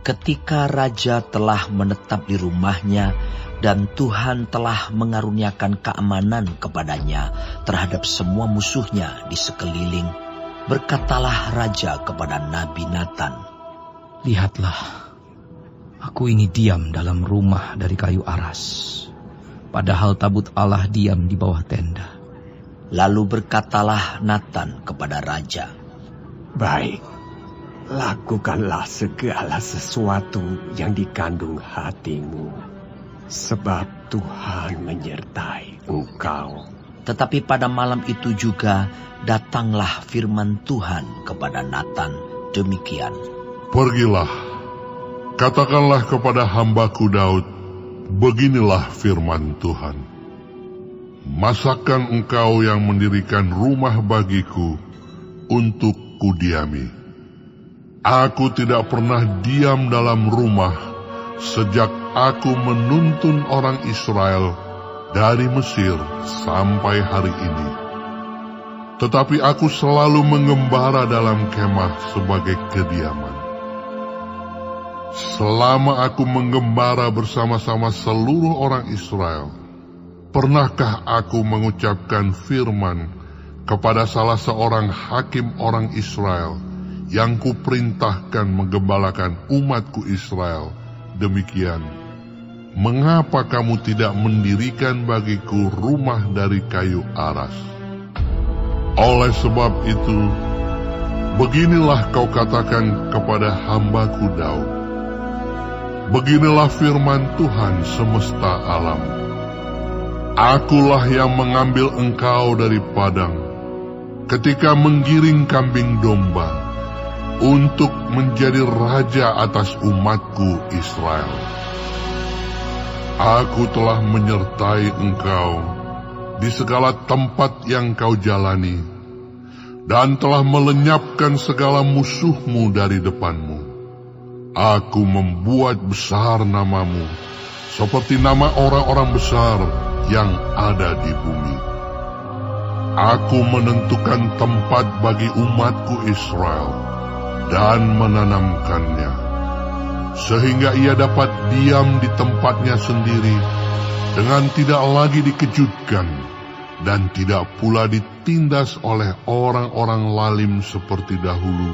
Ketika raja telah menetap di rumahnya dan Tuhan telah mengaruniakan keamanan kepadanya terhadap semua musuhnya di sekeliling, berkatalah raja kepada Nabi Natan, "Lihatlah, aku ini diam dalam rumah dari kayu aras, padahal tabut Allah diam di bawah tenda." Lalu berkatalah Natan kepada raja, "Baik, lakukanlah segala sesuatu yang dikandung hatimu, sebab Tuhan menyertai engkau." Tetapi pada malam itu juga datanglah firman Tuhan kepada Natan demikian, "Pergilah, katakanlah kepada hambaku Daud, beginilah firman Tuhan. Masakan engkau yang mendirikan rumah bagiku untuk kudiami. Aku tidak pernah diam dalam rumah sejak aku menuntun orang Israel dari Mesir sampai hari ini. Tetapi aku selalu mengembara dalam kemah sebagai kediaman. Selama aku mengembara bersama-sama seluruh orang Israel, pernahkah aku mengucapkan firman kepada salah seorang hakim orang Israel yang kuperintahkan menggembalakan umatku Israel demikian, mengapa kamu tidak mendirikan bagiku rumah dari kayu aras? Oleh sebab itu, beginilah kau katakan kepada hambaku Daud, beginilah firman Tuhan semesta alam. Akulah yang mengambil engkau dari padang ketika menggiring kambing domba untuk menjadi raja atas umatku Israel. Aku telah menyertai engkau di segala tempat yang kau jalani, dan telah melenyapkan segala musuhmu dari depanmu. Aku membuat besar namamu, seperti nama orang-orang besar yang ada di bumi. Aku menentukan tempat bagi umatku Israel, dan menanamkannya, sehingga ia dapat diam di tempatnya sendiri, dengan tidak lagi dikejutkan, dan tidak pula ditindas oleh orang-orang lalim seperti dahulu,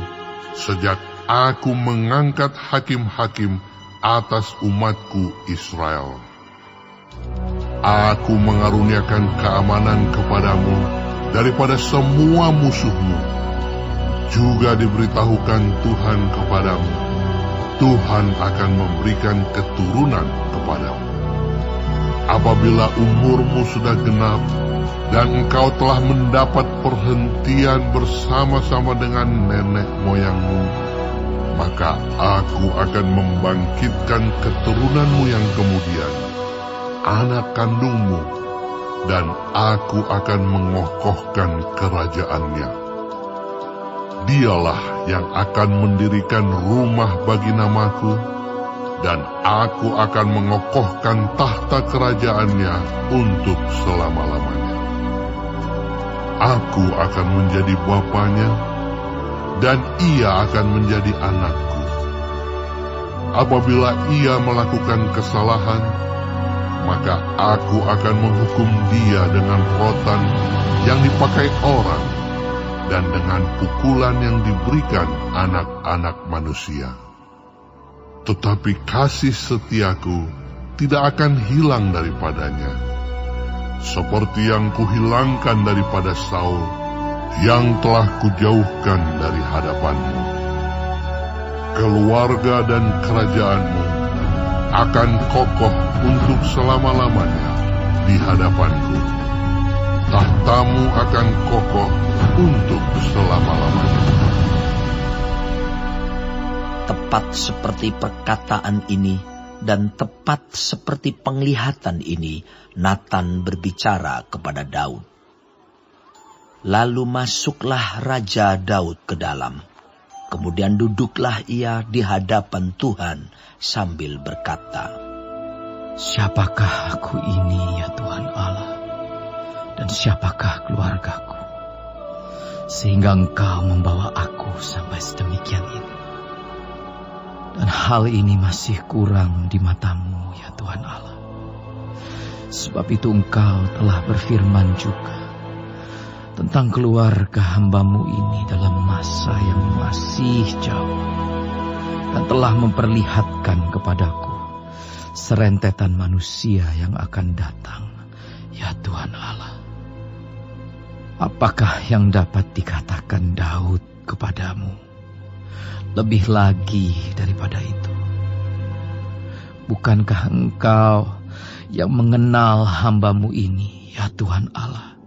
sejak aku mengangkat hakim-hakim atas umatku Israel. Aku mengaruniakan keamanan kepadamu daripada semua musuhmu. Juga diberitahukan Tuhan kepadamu, Tuhan akan memberikan keturunan kepadamu. Apabila umurmu sudah genap, dan engkau telah mendapat perhentian bersama-sama dengan nenek moyangmu, maka aku akan membangkitkan keturunanmu yang kemudian, anak kandungmu, dan aku akan mengokohkan kerajaannya. Dialah yang akan mendirikan rumah bagi namaku, dan aku akan mengokohkan tahta kerajaannya untuk selama-lamanya. Aku akan menjadi bapanya, dan ia akan menjadi anakku. Apabila ia melakukan kesalahan, maka aku akan menghukum dia dengan rotan yang dipakai orang, dan dengan pukulan yang diberikan anak-anak manusia. Tetapi kasih setiaku tidak akan hilang daripadanya, seperti yang kuhilangkan daripada Saul, yang telah kujauhkan dari hadapanmu. Keluarga dan kerajaanmu akan kokoh untuk selama-lamanya di hadapanku. Tahtamu akan kokoh untuk selama-lamanya. Tepat seperti perkataan ini dan tepat seperti penglihatan ini, Natan berbicara kepada Daud. Lalu masuklah Raja Daud ke dalam. Kemudian duduklah ia di hadapan Tuhan sambil berkata, "Siapakah aku ini, ya Tuhan Allah? Dan siapakah keluargaku, sehingga Engkau membawa aku sampai sedemikian ini? Dan hal ini masih kurang di mata-Mu, ya Tuhan Allah. Sebab itu Engkau telah berfirman juga tentang keluarga hamba-Mu ini dalam masa yang masih jauh, dan telah memperlihatkan kepadaku serentetan manusia yang akan datang, ya Tuhan Allah. Apakah yang dapat dikatakan Daud kepadamu? Lebih lagi daripada itu, bukankah Engkau yang mengenal hamba-Mu ini, ya Tuhan Allah?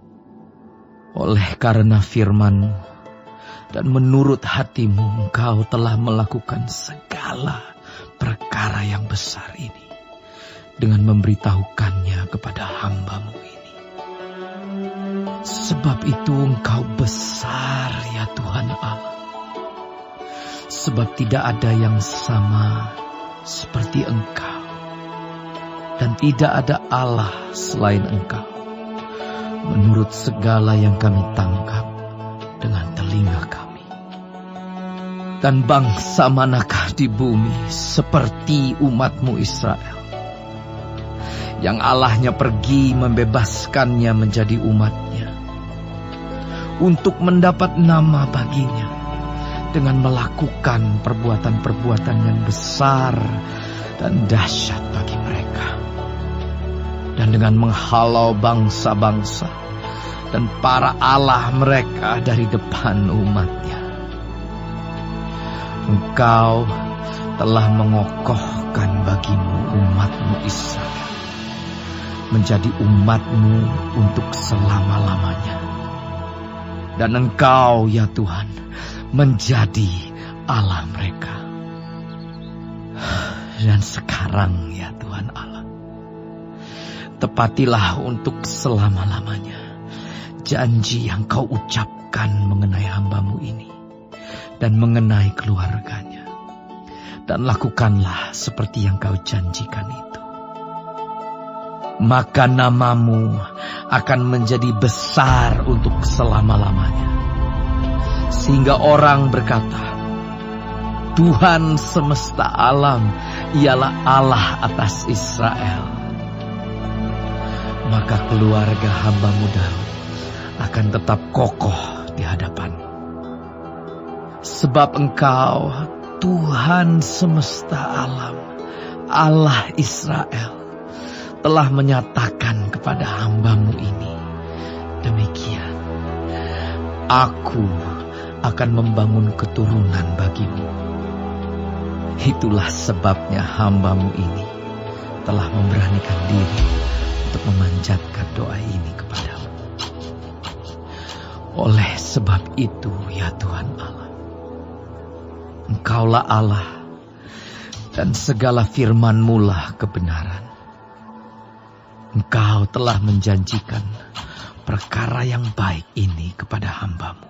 Oleh karena firman-Mu dan menurut hati-Mu, Engkau telah melakukan segala perkara yang besar ini dengan memberitahukannya kepada hamba-Mu ini. Sebab itu Engkau besar, ya Tuhan Allah. Sebab tidak ada yang sama seperti Engkau, dan tidak ada Allah selain Engkau. Menurut segala yang kami tangkap dengan telinga kami. Dan bangsa manakah di bumi seperti umat-Mu Israel, yang Allahnya pergi membebaskannya menjadi umat-Nya, untuk mendapat nama baginya, dengan melakukan perbuatan-perbuatan yang besar dan dahsyat bagi mereka, dan dengan menghalau bangsa-bangsa dan para allah mereka dari depan umat-Nya. Engkau telah mengokohkan bagimu umat-Mu Israel menjadi umat-Mu untuk selama-lamanya. Dan Engkau, ya Tuhan, menjadi Allah mereka. Dan sekarang, ya Tuhan Allah, tepatilah untuk selama-lamanya janji yang Kau ucapkan mengenai hamba-Mu ini dan mengenai keluarganya. Dan lakukanlah seperti yang Kau janjikan itu. Maka nama-Mu akan menjadi besar untuk selama-lamanya, sehingga orang berkata, Tuhan semesta alam ialah Allah atas Israel. Maka keluarga hamba-Mu Daud akan tetap kokoh di hadapan-Mu. Sebab Engkau Tuhan semesta alam, Allah Israel, telah menyatakan kepada hamba-Mu ini demikian, Aku akan membangun keturunan bagimu. Itulah sebabnya hamba-Mu ini telah memberanikan diri untuk memanjatkan doa ini kepadamu. Oleh sebab itu, ya Tuhan Allah, Engkaulah Allah, dan segala firman-Mu lah kebenaran. Engkau telah menjanjikan perkara yang baik ini kepada hamba-Mu.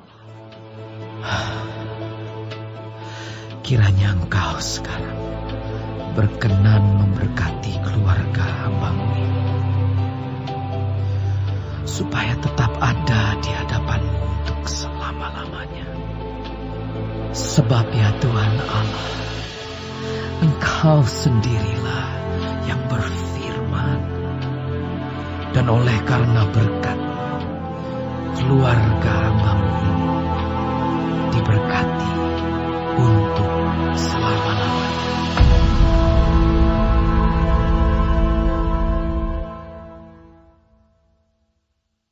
Kiranya Engkau sekarang berkenan memberkati keluarga hamba-Mu ini, supaya tetap ada di hadapan-Mu untuk selama-lamanya. Sebab ya Tuhan Allah, Engkau sendirilah yang berfirman, dan oleh karena berkat, keluarga hamba-Mu ini diberkati untuk selalu.